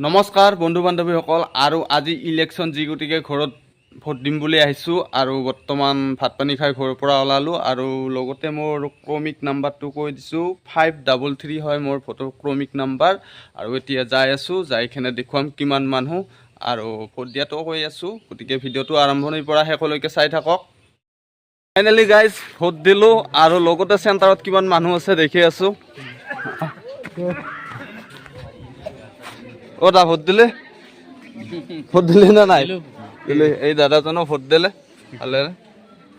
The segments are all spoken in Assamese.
নমস্কাৰ বন্ধু বান্ধৱীসকল আৰু আজি ইলেকশ্যন যি গতিকে ঘৰত ভোট দিম বুলি আহিছোঁ আৰু বৰ্তমান ভাত পানী খাই ঘৰৰ পৰা ওলালোঁ আৰু লগতে মোৰ ক্ৰমিক নাম্বাৰটো কৈ দিছোঁ 533 হয় মোৰ ভোটৰ ক্ৰমিক নাম্বাৰ আৰু এতিয়া যাই আছোঁ যাইকেনে দেখুৱাম কিমান মানুহ আৰু ভোট দিয়াটো কৈ আছোঁ গতিকে ভিডিঅ'টো আৰম্ভণিৰ পৰা শেষলৈকে চাই থাকক। ফাইনেলি গাইজ ভোট দিলোঁ আৰু লগতে চেণ্টাৰত কিমান মানুহ আছে দেখি আছোঁ। দা ভোট দিলে না নাই দিলে এই দাদাজনক ভোট দিলে ভালে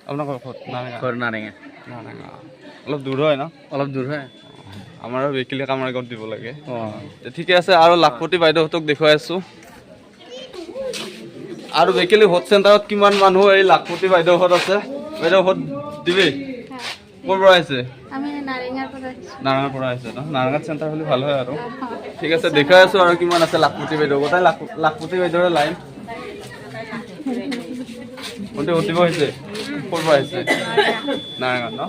আপোনালোকৰ ভোট নাৰেঙা অলপ দূৰ হয় ন অলপ দূৰ হয় আমাৰো বেকিলে কামাৰ গাঁৱত দিব লাগে ঠিকে আছে আৰু লাখপতি বাইদেউহঁতক দেখুৱাই আছোঁ আৰু বেকিলি ভোট চেণ্টাৰত কিমান মানুহ এই লাখপতি বাইদেউহঁত আছে বাইদেউ ভোট দিবি ক'ৰ পৰা আহিছে নাৰাঙাৰ পৰা আহিছে ন নাৰাঙাত চেণ্টাৰ হ'লে ভাল হয় আৰু ঠিক আছে দেখাই আছোঁ আৰু কিমান আছে লাখপতি বাইদেউ গোটাই লাখপতি বাইদেউৰে লাইন কোনটো উঠিব আহিছে ক'ৰ পৰা আহিছে নাৰাঙাত ন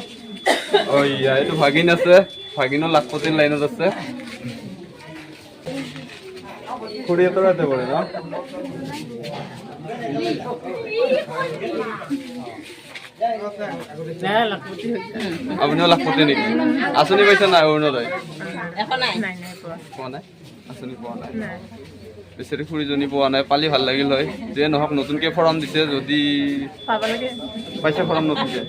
এইটো ভাগিন আছে ভাগিনো লাখপতিৰ লাইনত আছে খুৰীহঁতৰ ইয়াতে পৰে ন আপুনিও লাখপতি নেকি আঁচনি পাইছে নাই অৰুণোদয় পোৱা নাই আঁচনি পোৱা নাই বেচাৰি খুৰীজনী পোৱা নাই পালি ভাল লাগিল হয় যে নহওক নতুনকৈ ফৰ্ম দিছে যদি পাইছে ফৰ্ম নতুনকৈ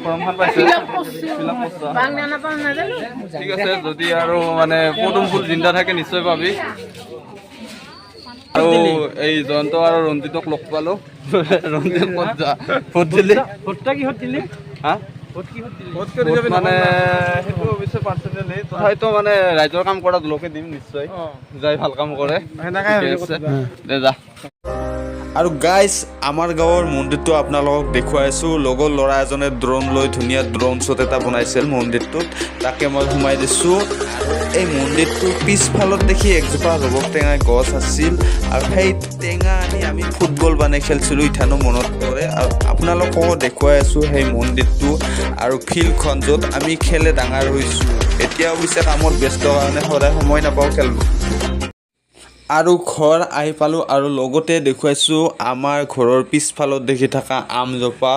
ফৰ্মখন পাইছে ঠিক আছে যদি আৰু মানে পদুম ফুল জিন্দা থাকে নিশ্চয় পাবি আৰু এই জয়ন্ত আৰু ৰঞ্জিতক লগ পালোঁ ৰঞ্জিত ভোট দিলি ভোটটা কিহত দিলি হা মানে সেইটো অৱশ্যে পাৰ্চনেলি তথাপিতো মানে ৰাইজৰ কাম কৰাত লোকে দিম নিশ্চয় যাই ভাল কাম কৰে দে যা আৰু গাইজ আমাৰ গাঁৱৰ মন্দিৰটো আপোনালোকক দেখুৱাই আছোঁ লগৰ ল'ৰা এজনে ড্ৰোন লৈ ধুনীয়া ড্ৰোন শ্বট এটা বনাইছিল মন্দিৰটোত তাকে মই সোমাই দিছোঁ এই মন্দিৰটোৰ পিছফালত দেখি একজোপা ৰবক টেঙা গছ আছিল আৰু সেই টেঙা আনি আমি ফুটবল বানাই খেলিছিলোঁ ইথানো মনত পৰে আৰু আপোনালোককো দেখুৱাই আছোঁ সেই মন্দিৰটো আৰু ফিল্ডখন য'ত আমি খেলে ডাঙৰ হৈছোঁ এতিয়া অৱশ্যে কামত ব্যস্ত কাৰণে সদায় সময় নাপাওঁ খেলিব আৰু ঘৰ আহি পালোঁ আৰু লগতে দেখুৱাইছোঁ আমাৰ ঘৰৰ পিছফালত দেখি থকা আমজোপা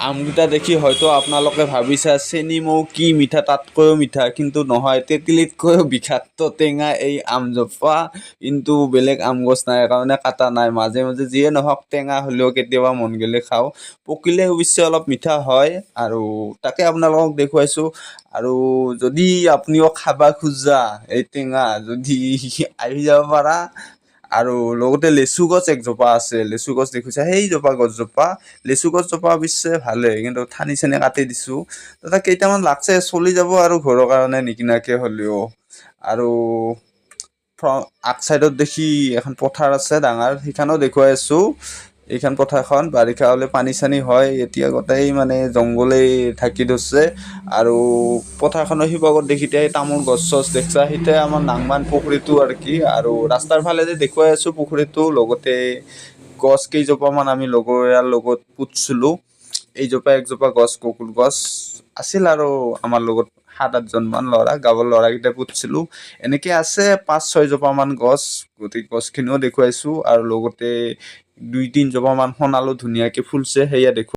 আমকেইটা দেখি হয়তো আপোনালোকে ভাবিছে চেনি মৌ কি মিঠা তাতকৈও মিঠা কিন্তু নহয় তেঁতেলীতকৈও বিষাক্ত টেঙা এই আমজোপা কিন্তু বেলেগ আম গছ নাই কাৰণে কাটা নাই মাজে মাজে যিয়ে নহওক টেঙা হ'লেও কেতিয়াবা মন গ'লে খাওঁ পকিলে অৱশ্যে অলপ মিঠা হয় আৰু তাকে আপোনালোকক দেখুৱাইছোঁ আৰু যদি আপুনিও খাব খোজা এই টেঙা যদি আহি যাব পাৰা আৰু লগতে লেচু গছ একজোপা আছে লেচু গছ দেখিছে সেইজোপা গছজোপা লেচু গছজোপা অৱশ্যে ভালে কিন্তু ঠানি চানি কাটি দিছোঁ তাতে কেইটামান লাগছে চলি যাব আৰু ঘৰৰ কাৰণে নিকিনাকৈ হ'লেও আৰু আগ চাইডত দেখি এখন পথাৰ আছে ডাঙৰ সেইখনো দেখুৱাই আছোঁ এইখন পথাৰখন বাৰিষা হ'লে পানী চানী হয় এতিয়া গোটেই মানে জংঘলেই ঢাকি ধৰিছে আৰু পথাৰখনৰ সিভাগত দেখিতে তামোল গছ চছ দেখছা সেইতে আমাৰ নাংমান পুখুৰীটো আৰু কি আৰু ৰাস্তাৰ ফালে যে দেখুৱাই আছোঁ পুখুৰীটো লগতে গছ কেইজোপামান আমি লগৰীয়াৰ লগত পুতিছিলোঁ এইজোপা একজোপা গছ ককুল গছ আছিল আৰু আমাৰ লগত 7-8জনমান ল'ৰা গাঁৱৰ ল'ৰাকেইটা পুতিছিলোঁ এনেকৈ আছে 5-6 জোপামান গছ গতিকে গছখিনিও দেখুৱাইছোঁ আৰু লগতে 2-3 জোপামান সোণালো ধুনীয়াকৈ ফুলছে সেয়া দেখুৱাই